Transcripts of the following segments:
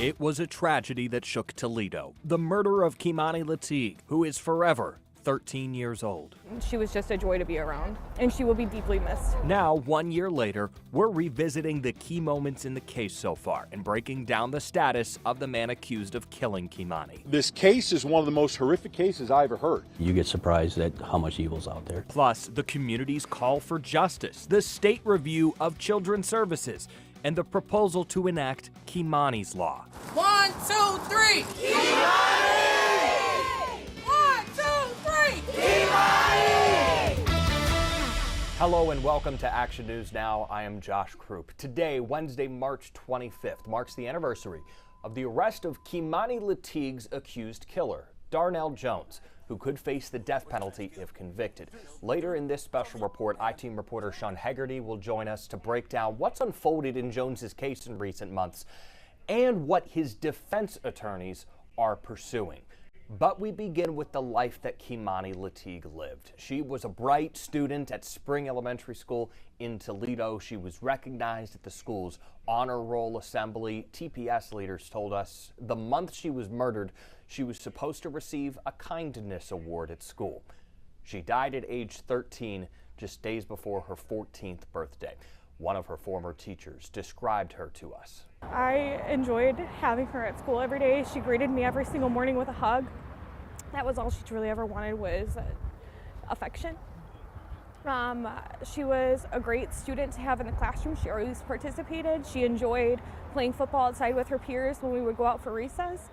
It was a tragedy that shook Toledo. The murder of Kei'Mani Latigue, who is forever 13 years old. She was just a joy to be around, and she will be deeply missed. Now, 1 year later, we're revisiting the key moments in the case so far and breaking down the status of the man accused of killing Kei'Mani. This case is one of the most horrific cases I ever heard. You get surprised at how much evil's out there. Plus, the community's call for justice, the state review of children's services, and the proposal to enact Kei'Mani's law. 1, 2, 3! Kei'Mani! 1, 2, 3! Kei'Mani! Hello and welcome to Action News Now. I am Josh Krupp. Today, Wednesday, March 25th, marks the anniversary of the arrest of Kei'Mani Latigue's accused killer, Darnell Jones, who could face the death penalty if convicted. Later in this special report, I-Team reporter Sean Hegarty will join us to break down what's unfolded in Jones's case in recent months and what his defense attorneys are pursuing. But we begin with the life that Kei'Mani Latigue lived. She was a bright student at Spring Elementary School in Toledo. She was recognized at the school's honor roll assembly. TPS leaders told us the month she was murdered, she was supposed to receive a kindness award at school. She died at age 13, just days before her 14th birthday. One of her former teachers described her to us. I enjoyed having her at school every day. She greeted me every single morning with a hug. That was all she truly ever wanted, was affection. She was a great student to have in the classroom. She always participated. She enjoyed playing football outside with her peers when we would go out for recess.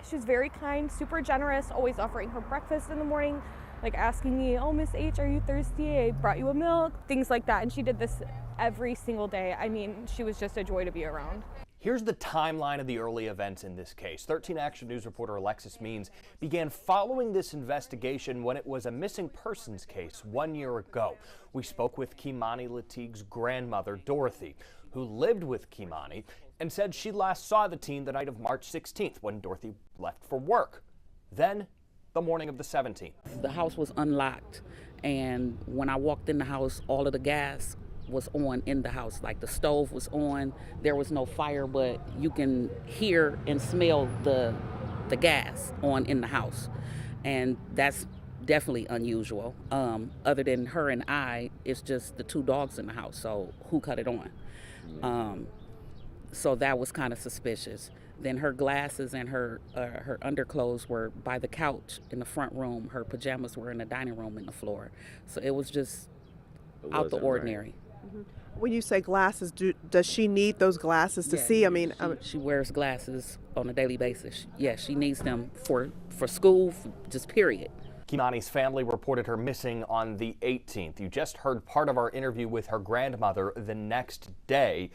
She was very kind, super generous, always offering her breakfast in the morning, like asking me, "Oh, Miss H, are you thirsty? I brought you a milk," things like that. And she did this every single day. I mean, she was just a joy to be around. Here's the timeline of the early events in this case. 13 Action News reporter Alexis Means began following this investigation when it was a missing persons case 1 year ago. We spoke with Kei'Mani Latigue's grandmother, Dorothy, who lived with Kei'Mani and said she last saw the teen the night of March 16th when Dorothy left for work. Then, the morning of the 17th. The house was unlocked, and when I walked in the house, all of the gas was on in the house. Like the stove was on, there was no fire, but you can hear and smell the gas on in the house. And that's definitely unusual. Other than her and I, it's just the two dogs in the house, so who cut it on? So that was kind of suspicious. Then her glasses and her underclothes were by the couch in the front room. Her pajamas were in the dining room in the floor. So it was just out the ordinary. Mm-hmm. When you say glasses, does she need those glasses to see? I mean, she wears glasses on a daily basis. Yeah, she needs them for school, just period. Kei'Mani's family reported her missing on the 18th. You just heard part of our interview with her grandmother the next day,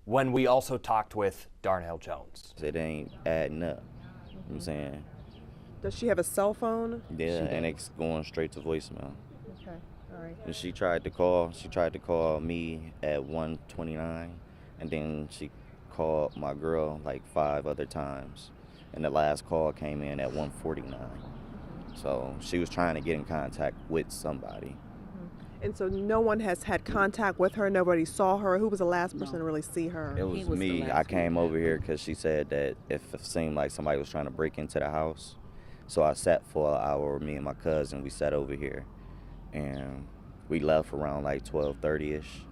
when we also talked with Darnell Jones. It ain't adding up, you know what I'm saying? Does she have a cell phone? Yeah, and it's going straight to voicemail. Okay, all right. And she tried to call me at 1:29, and then she called my girl like 5 other times, and the last call came in at 1:49. So she was trying to get in contact with somebody. And so no one has had contact with her? Nobody saw her? Who was the last person to really see her? It was me. I came over here because she said that if it seemed like somebody was trying to break into the house. So I sat for an hour, me and my cousin, we sat over here. And we left around like 12:30-ish.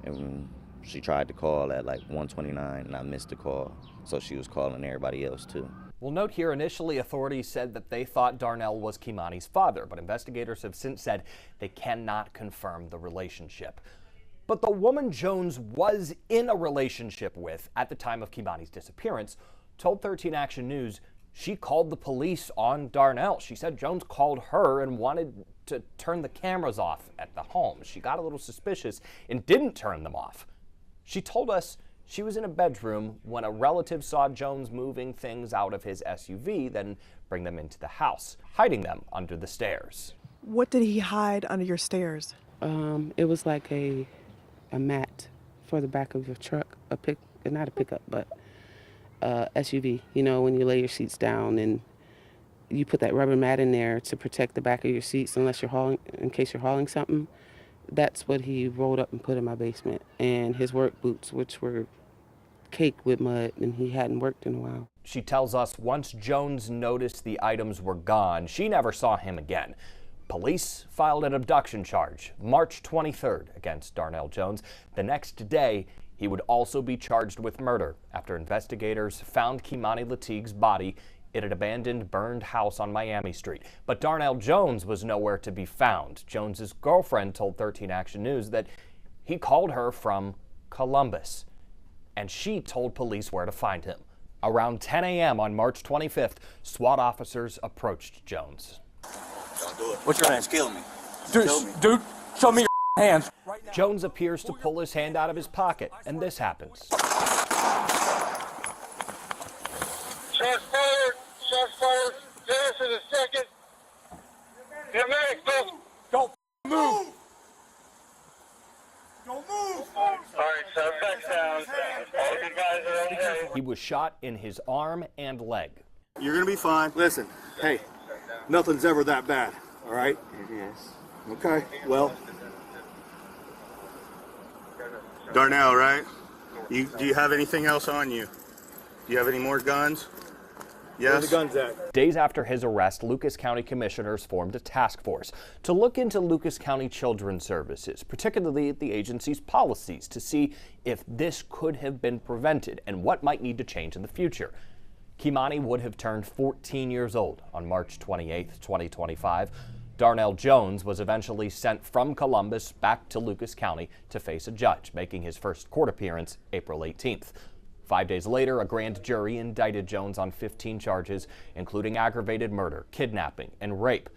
And she tried to call at like 1:29, and I missed the call. So she was calling everybody else too. We'll note here, initially authorities said that they thought Darnell was Kei'Mani's father, but investigators have since said they cannot confirm the relationship. But the woman Jones was in a relationship with at the time of Kei'Mani's disappearance told 13 Action News she called the police on Darnell. She said Jones called her and wanted to turn the cameras off at the home. She got a little suspicious and didn't turn them off. She told us she was in a bedroom when a relative saw Jones moving things out of his SUV, then bring them into the house, hiding them under the stairs. What did he hide under your stairs? It was like a mat for the back of your truck, not a pickup, but SUV. You know, when you lay your seats down and you put that rubber mat in there to protect the back of your seats in case you're hauling something. That's what he rolled up and put in my basement. And his work boots, which were caked with mud, and he hadn't worked in a while. She tells us once Jones noticed the items were gone, she never saw him again. Police filed an abduction charge March 23rd against Darnell Jones. The next day, he would also be charged with murder after investigators found Kei'Mani Latigue's body in an abandoned, burned house on Miami Street. But Darnell Jones was nowhere to be found. Jones's girlfriend told 13 Action News that he called her from Columbus, and she told police where to find him. Around 10 a.m. on March 25th, SWAT officers approached Jones. Don't do it. What's your name? Kill me. Dude, show me your hands. Jones appears to pull his hand out of his pocket, and this happens. Shots fired. Shots fired. Dennis in a second. Get medic, go. Don't move. Don't move. All right, suspect down. All you guys are okay. He was shot in his arm and leg. You're gonna be fine. Listen, hey, nothing's ever that bad, all right? It is. Okay, well. Darnell, right? Do you have anything else on you? Do you have any more guns? Yes? Where are the guns at? Days after his arrest, Lucas County commissioners formed a task force to look into Lucas County Children's Services, particularly the agency's policies, to see if this could have been prevented and what might need to change in the future. Kei'Mani would have turned 14 years old on March 28, 2025. Darnell Jones was eventually sent from Columbus back to Lucas County to face a judge, making his first court appearance April 18th. 5 days later, a grand jury indicted Jones on 15 charges, including aggravated murder, kidnapping, and rape.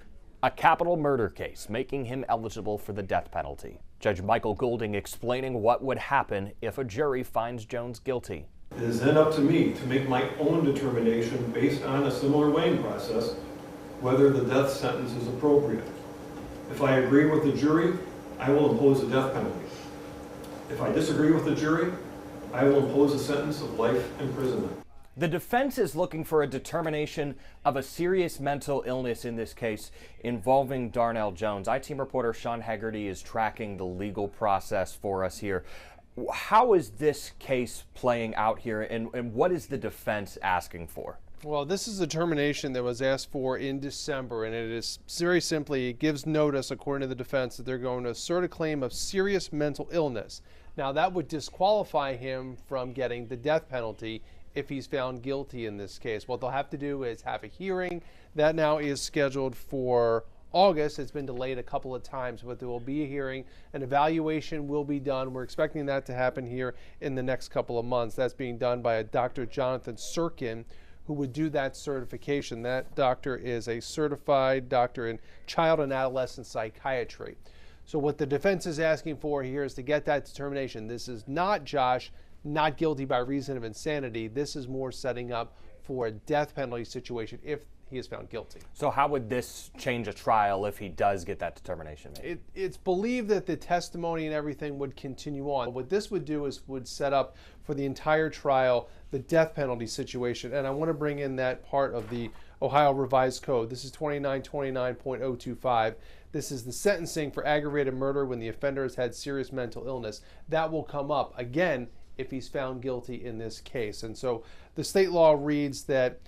A capital murder case, making him eligible for the death penalty. Judge Michael Goulding explaining what would happen if a jury finds Jones guilty. It is then up to me to make my own determination based on a similar weighing process whether the death sentence is appropriate. If I agree with the jury, I will impose a death penalty. If I disagree with the jury, I will impose a sentence of life imprisonment. The defense is looking for a determination of a serious mental illness in this case involving Darnell Jones. I-Team reporter Sean Haggerty is tracking the legal process for us here. How is this case playing out here, and what is the defense asking for? Well, this is a determination that was asked for in December, and it is very simply, it gives notice, according to the defense, that they're going to assert a claim of serious mental illness. Now, that would disqualify him from getting the death penalty if he's found guilty in this case. What they'll have to do is have a hearing. That now is scheduled for August. It's been delayed a couple of times, but there will be a hearing. An evaluation will be done. We're expecting that to happen here in the next couple of months. That's being done by a Dr. Jonathan Sirkin, who would do that certification. That doctor is a certified doctor in child and adolescent psychiatry. So what the defense is asking for here is to get that determination. This is not, Josh, not guilty by reason of insanity. This is more setting up for a death penalty situation if he is found guilty. So how would this change a trial if he does get that determination made? It's believed that the testimony and everything would continue on. What this would do is would set up for the entire trial the death penalty situation. And I want to bring in that part of the Ohio Revised Code. This is 2929.025. This is the sentencing for aggravated murder when the offender has had serious mental illness. That will come up again if he's found guilty in this case. And so the state law reads that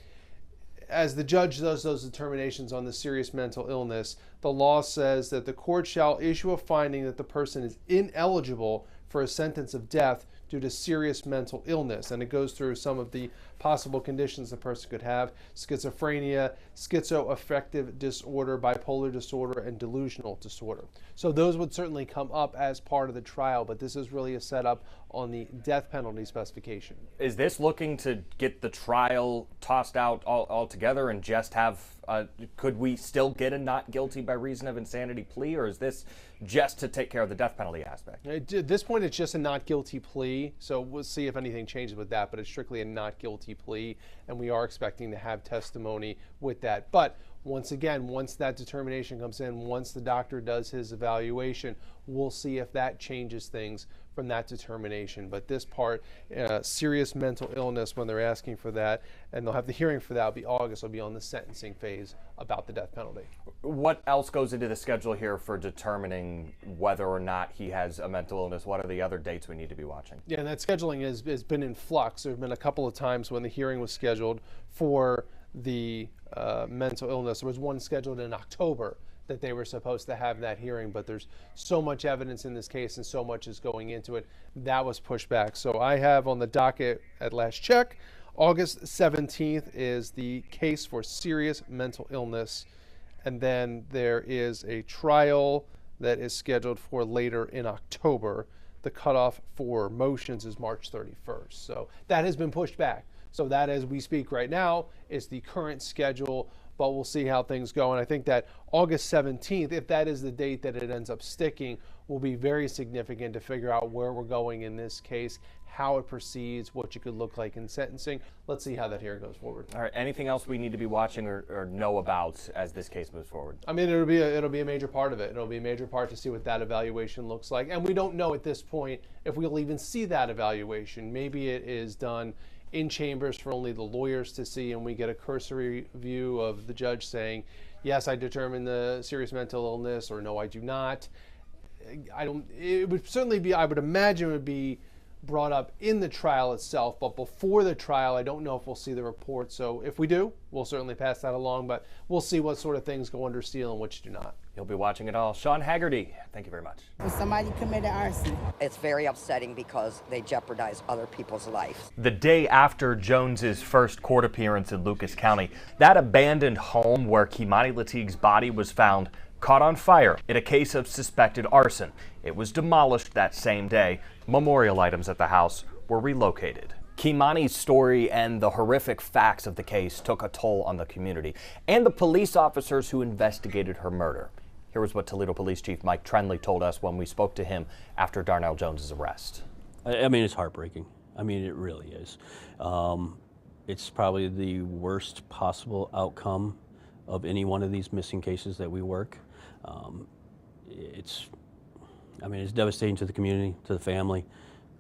as the judge does those determinations on the serious mental illness, the law says that the court shall issue a finding that the person is ineligible for a sentence of death due to serious mental illness. And it goes through some of the possible conditions the person could have: schizophrenia, schizoaffective disorder, bipolar disorder, and delusional disorder. So those would certainly come up as part of the trial, but this is really a setup on the death penalty specification. Is this looking to get the trial tossed out altogether and just have, could we still get a not guilty by reason of insanity plea, or is this just to take care of the death penalty aspect? At this point, it's just a not guilty plea, so we'll see if anything changes with that, but it's strictly a not guilty plea, and we are expecting to have testimony with that. But once again, once that determination comes in, once the doctor does his evaluation, we'll see if that changes things from that determination. But this part, serious mental illness, when they're asking for that, and they'll have the hearing for that, will be August, will be on the sentencing phase about the death penalty. What else goes into the schedule here for determining whether or not he has a mental illness? What are the other dates we need to be watching? Yeah, and that scheduling has been in flux. There have been a couple of times when the hearing was scheduled for the mental illness. There was one scheduled in October that they were supposed to have that hearing, but there's so much evidence in this case and so much is going into it, that was pushed back. So I have on the docket at last check, August 17th is the case for serious mental illness, and then there is a trial that is scheduled for later in October. The cutoff for motions is March 31st. So that has been pushed back. So that, as we speak right now, is the current schedule, but we'll see how things go. And I think that August 17th, if that is the date that it ends up sticking, will be very significant to figure out where we're going in this case, how it proceeds, what you could look like in sentencing. Let's see how that hearing goes forward. All right, anything else we need to be watching or know about as this case moves forward? I mean, it'll be a major part of it. It'll be a major part to see what that evaluation looks like. And we don't know at this point if we'll even see that evaluation. Maybe it is done in chambers for only the lawyers to see, and we get a cursory view of the judge saying, yes, I determine the serious mental illness, or no, I do not. It would certainly be, I would imagine it would be brought up in the trial itself, but before the trial, I don't know if we'll see the report. So if we do, we'll certainly pass that along, but we'll see what sort of things go under seal and which do not. You'll be watching it all. Sean Haggerty, thank you very much. When somebody committed arson, it's very upsetting because they jeopardize other people's lives. The day after Jones's first court appearance in Lucas County, that abandoned home where Kei'Mani Latigue's body was found caught on fire in a case of suspected arson. It was demolished that same day. Memorial items at the house were relocated. Kei'Mani's story and the horrific facts of the case took a toll on the community and the police officers who investigated her murder. Here was what Toledo Police Chief Mike Trenley told us when we spoke to him after Darnell Jones's arrest. I mean, it's heartbreaking. I mean, it really is. It's probably the worst possible outcome of any one of these missing cases that we work. It's devastating to the community, to the family,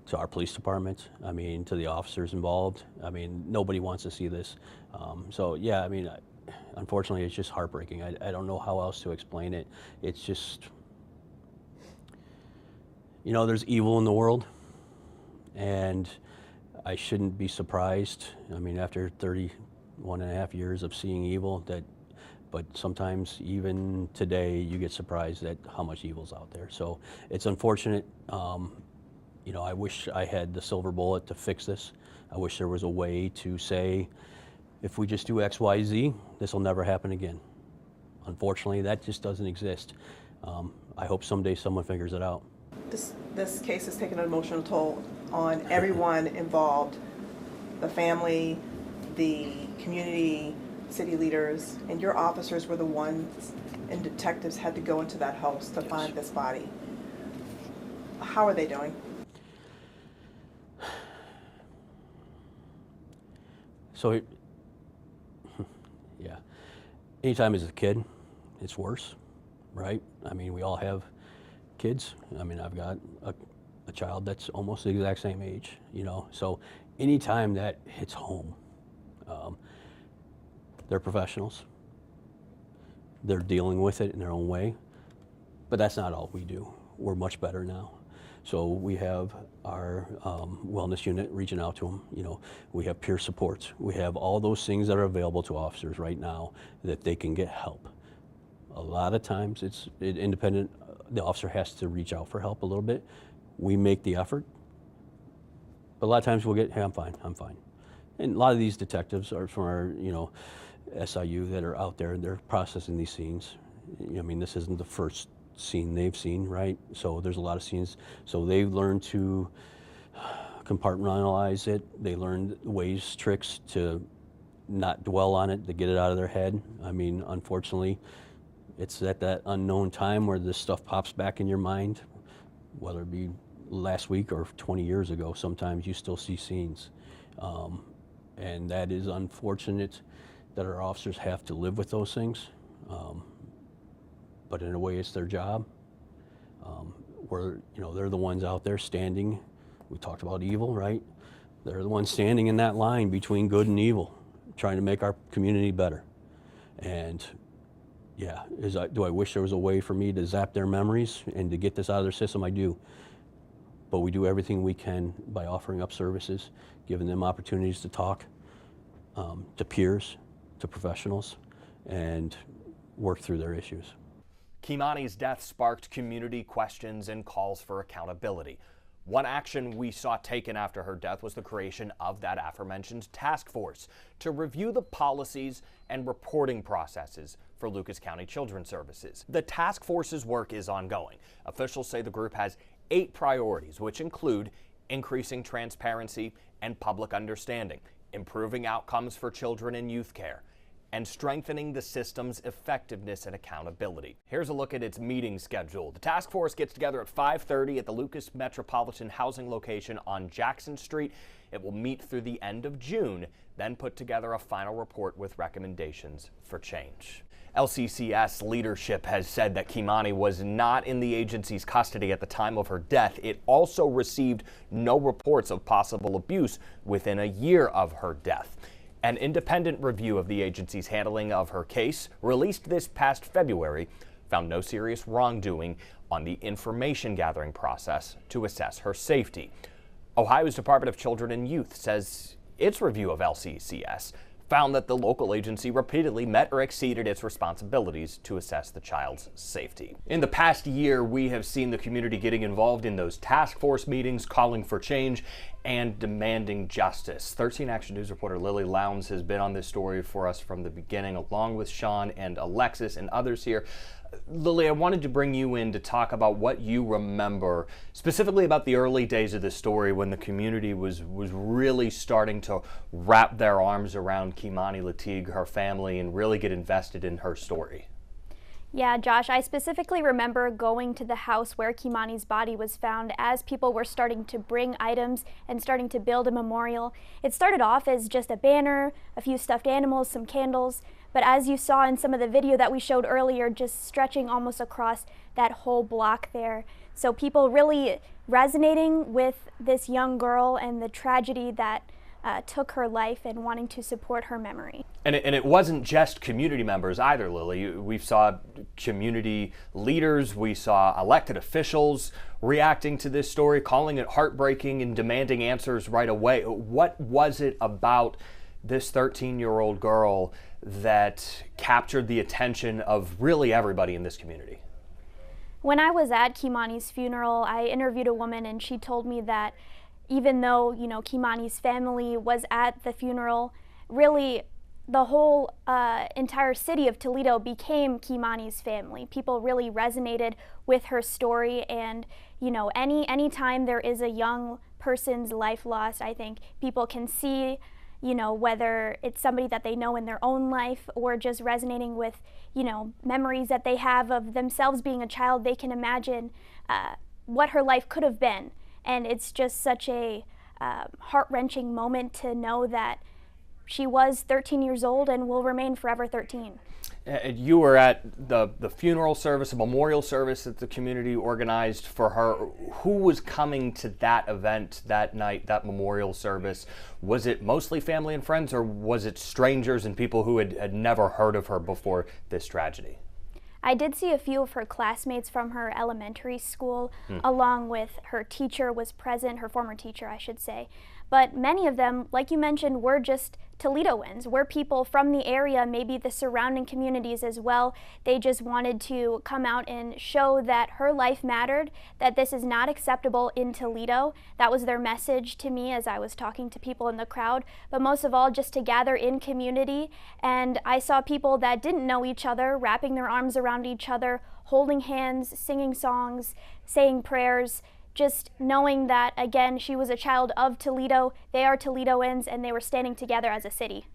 to our police department, I mean, to the officers involved. I mean, nobody wants to see this. So yeah, I mean, unfortunately, it's just heartbreaking. I don't know how else to explain it. It's just, you know, there's evil in the world, and I shouldn't be surprised. I mean, after 31 and a half years of seeing evil, but sometimes even today you get surprised at how much evil's out there. So it's unfortunate. You know, I wish I had the silver bullet to fix this. I wish there was a way to say, if we just do X, Y, Z, this will never happen again. Unfortunately, that just doesn't exist. I hope someday someone figures it out. This case has taken an emotional toll on everyone involved, the family, the community, city leaders, and your officers were the ones, and detectives had to go into that house to find this body. How are they doing? So, yeah, anytime as a kid, it's worse, right? I mean, we all have kids. I mean, I've got a child that's almost the exact same age, you know? So anytime that hits home, they're professionals. They're dealing with it in their own way, but that's not all we do. We're much better now. So we have our wellness unit reaching out to them. You know, we have peer supports. We have all those things that are available to officers right now that they can get help. A lot of times it's independent. The officer has to reach out for help a little bit. We make the effort, but a lot of times we'll get, hey, I'm fine. And a lot of these detectives are from our, you know, SIU that are out there, and they're processing these scenes. I mean, this isn't the first scene they've seen, right? So there's a lot of scenes. So they've learned to compartmentalize it. They learned ways, tricks to not dwell on it, to get it out of their head. I mean, unfortunately, it's at that unknown time where this stuff pops back in your mind, whether it be last week or 20 years ago. Sometimes you still see scenes. And that is unfortunate that our officers have to live with those things. But in a way, it's their job. they're the ones out there standing. We talked about evil, right? They're the ones standing in that line between good and evil, trying to make our community better. And yeah, do I wish there was a way for me to zap their memories and to get this out of their system? I do. But we do everything we can by offering up services, giving them opportunities to talk to peers, to professionals, and work through their issues. Kei'Mani's death sparked community questions and calls for accountability. One action we saw taken after her death was the creation of that aforementioned task force to review the policies and reporting processes for Lucas County Children's Services. The task force's work is ongoing. Officials say the group has 8 priorities, which include increasing transparency and public understanding, improving outcomes for children and youth care, and strengthening the system's effectiveness and accountability. Here's a look at its meeting schedule. The task force gets together at 5:30 at the Lucas Metropolitan Housing location on Jackson Street. It will meet through the end of June, then put together a final report with recommendations for change. LCCS leadership has said that Kei'Mani was not in the agency's custody at the time of her death. It also received no reports of possible abuse within a year of her death. An independent review of the agency's handling of her case, released this past February, found no serious wrongdoing on the information gathering process to assess her safety. Ohio's Department of Children and Youth says its review of LCCS found that the local agency repeatedly met or exceeded its responsibilities to assess the child's safety. In the past year, we have seen the community getting involved in those task force meetings, calling for change and demanding justice. 13 Action News reporter Lily Lowndes has been on this story for us from the beginning, along with Sean and Alexis and others here. Lily, I wanted to bring you in to talk about what you remember, specifically about the early days of this story when the community was really starting to wrap their arms around Kei'Mani Latigue, her family, and really get invested in her story. Yeah, Josh, I specifically remember going to the house where Kei'Mani's body was found as people were starting to bring items and starting to build a memorial. It started off as just a banner, a few stuffed animals, some candles, but as you saw in some of the video that we showed earlier, just stretching almost across that whole block there. So people really resonating with this young girl and the tragedy that took her life and wanting to support her memory. And it wasn't just community members either, Lily. We saw community leaders, we saw elected officials reacting to this story, calling it heartbreaking and demanding answers right away. What was it about this 13-year-old girl that captured the attention of really everybody in this community? When I was at Kei'Mani's funeral, I interviewed a woman and she told me that even though, Kei'Mani's family was at the funeral, really the whole entire city of Toledo became Kei'Mani's family. People really resonated with her story, and any time there is a young person's life lost, I think people can see whether it's somebody that they know in their own life or just resonating with, memories that they have of themselves being a child. They can imagine what her life could have been. And it's just such a heart-wrenching moment to know that she was 13 years old and will remain forever 13. You were at the funeral service, a memorial service that the community organized for her. Who was coming to that event that night, that memorial service? Was it mostly family and friends, or was it strangers and people who had never heard of her before this tragedy? I did see a few of her classmates from her elementary school, along with her teacher was present, her former teacher, I should say. But many of them, like you mentioned, were just Toledoans, were people from the area, maybe the surrounding communities as well. They just wanted to come out and show that her life mattered, that this is not acceptable in Toledo. That was their message to me as I was talking to people in the crowd, but most of all, just to gather in community. And I saw people that didn't know each other, wrapping their arms around each other, holding hands, singing songs, saying prayers, just knowing that, again, she was a child of Toledo, they are Toledoans, and they were standing together as a city.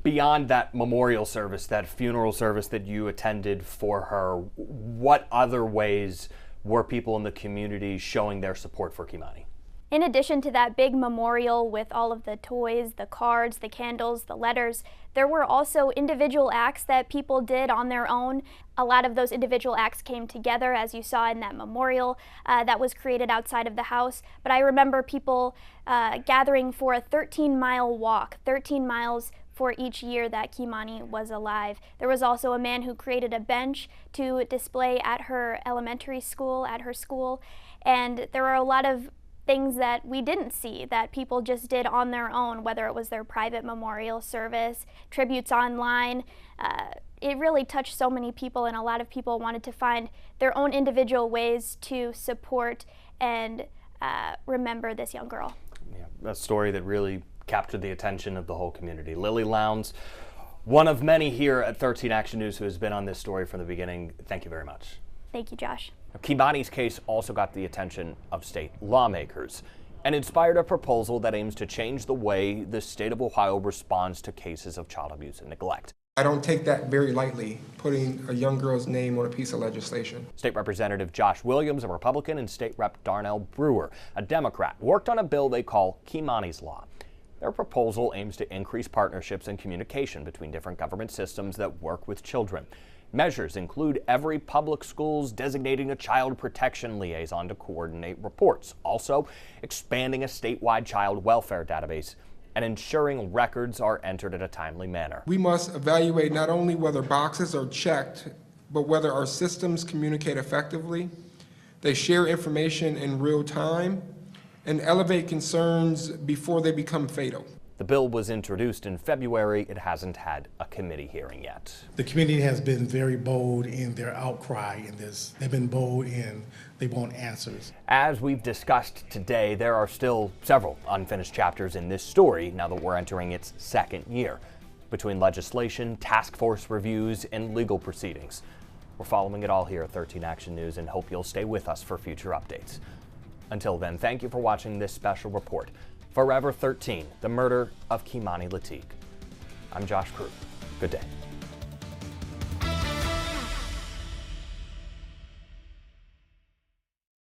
Beyond that memorial service, that funeral service that you attended for her, what other ways were people in the community showing their support for Kei'Mani? In addition to that big memorial with all of the toys, the cards, the candles, the letters, there were also individual acts that people did on their own. A lot of those individual acts came together, as you saw in that memorial that was created outside of the house. But I remember people gathering for a 13-mile walk, 13 miles for each year that Kei'Mani was alive. There was also a man who created a bench to display at her elementary school, at her school. And there were a lot of things that we didn't see that people just did on their own, whether it was their private memorial service, tributes online. It really touched so many people, and a lot of people wanted to find their own individual ways to support and remember this young girl. Yeah, a story that really captured the attention of the whole community. Lily Lowndes, one of many here at 13 Action News who has been on this story from the beginning. Thank you very much. Thank you, Josh. Kei'Mani's case also got the attention of state lawmakers and inspired a proposal that aims to change the way the state of Ohio responds to cases of child abuse and neglect. I don't take that very lightly, putting a young girl's name on a piece of legislation. State Representative Josh Williams, a Republican, and State Rep Darnell Brewer, a Democrat, worked on a bill they call Kei'Mani's Law. Their proposal aims to increase partnerships and communication between different government systems that work with children. Measures include every public schools designating a child protection liaison to coordinate reports, also expanding a statewide child welfare database, and ensuring records are entered in a timely manner. We must evaluate not only whether boxes are checked, but whether our systems communicate effectively, they share information in real time, and elevate concerns before they become fatal. The bill was introduced in February. It hasn't had a committee hearing yet. The community has been very bold in their outcry in this. They've been bold in they want answers. As we've discussed today, there are still several unfinished chapters in this story now that we're entering its second year. Between legislation, task force reviews, and legal proceedings. We're following it all here at 13 Action News and hope you'll stay with us for future updates. Until then, thank you for watching this special report. Forever 13, the murder of Kei'Mani Latigue. I'm Josh Crew. Good day.